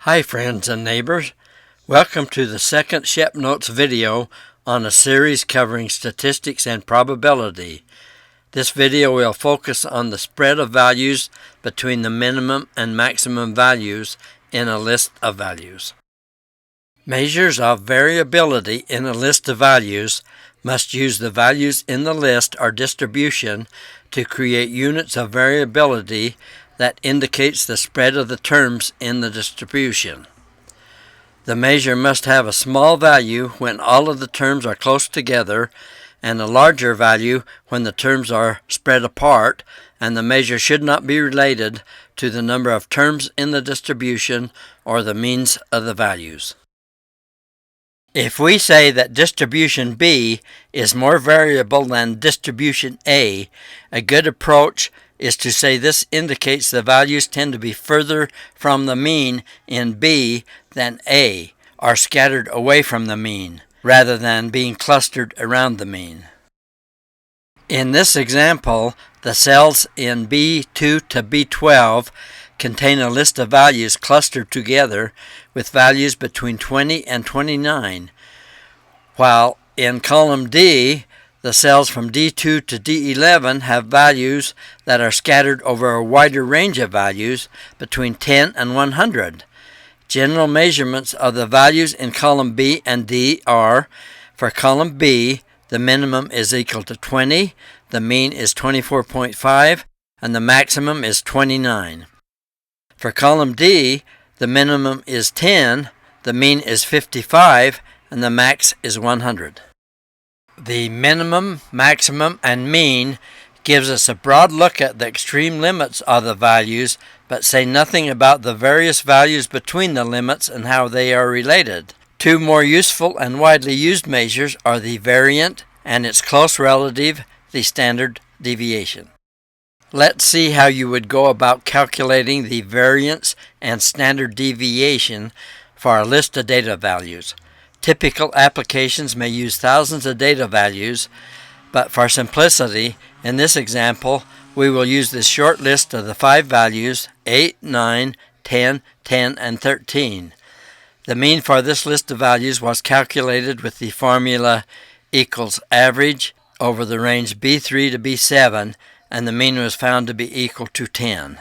Hi friends and neighbors, welcome to the second ShepNotes video on a series covering statistics and probability. This video will focus on the spread of values between the minimum and maximum values in a list of values. Measures of variability in a list of values must use the values in the list or distribution to create units of variability that indicates the spread of the terms in the distribution. The measure must have a small value when all of the terms are close together and a larger value when the terms are spread apart, and the measure should not be related to the number of terms in the distribution or the means of the values. If we say that distribution B is more variable than distribution A, a good approach is to say this indicates the values tend to be further from the mean in B than A, or scattered away from the mean, rather than being clustered around the mean. In this example, the cells in B2 to B12 contain a list of values clustered together with values between 20 and 29, while in column D, the cells from D2 to D11 have values that are scattered over a wider range of values between 10 and 100. General measurements of the values in column B and D are: for column B, the minimum is equal to 20, the mean is 24.5, and the maximum is 29. For column D, the minimum is 10, the mean is 55, and the max is 100. The minimum, maximum, and mean gives us a broad look at the extreme limits of the values, but say nothing about the various values between the limits and how they are related. Two more useful and widely used measures are the variant and its close relative, the standard deviation. Let's see how you would go about calculating the variance and standard deviation for a list of data values. Typical applications may use thousands of data values, but for simplicity, in this example, we will use this short list of the 5 values, 8, 9, 10, 10, and 13. The mean for this list of values was calculated with the formula equals average over the range B3 to B7, and the mean was found to be equal to 10.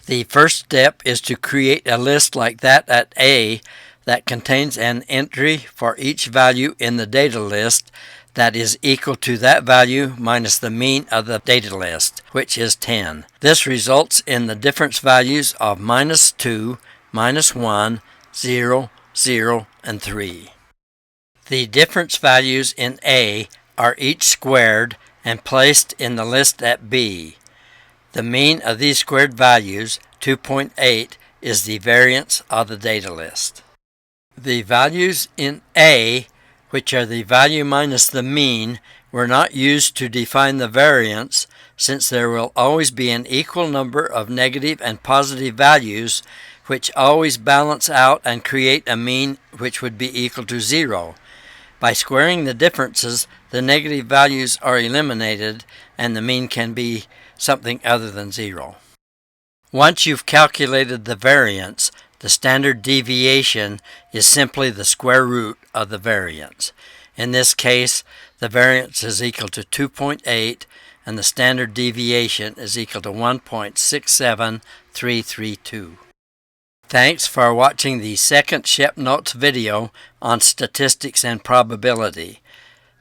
The first step is to create a list like that at A that contains an entry for each value in the data list that is equal to that value minus the mean of the data list, which is 10. This results in the difference values of -2, -1, 0, 0, and 3. The difference values in A are each squared and placed in the list at B. The mean of these squared values, 2.8, is the variance of the data list. The values in A, which are the value minus the mean, were not used to define the variance, since there will always be an equal number of negative and positive values which always balance out and create a mean which would be equal to 0. By squaring the differences, the negative values are eliminated and the mean can be something other than 0. Once you've calculated the variance, the standard deviation is simply the square root of the variance. In this case, the variance is equal to 2.8 and the standard deviation is equal to 1.67332. Thanks for watching the second ShepNotes video on statistics and probability.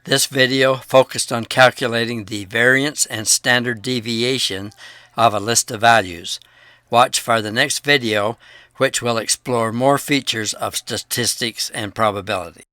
This video focused on calculating the variance and standard deviation of a list of values. Watch for the next video, which will explore more features of statistics and probability.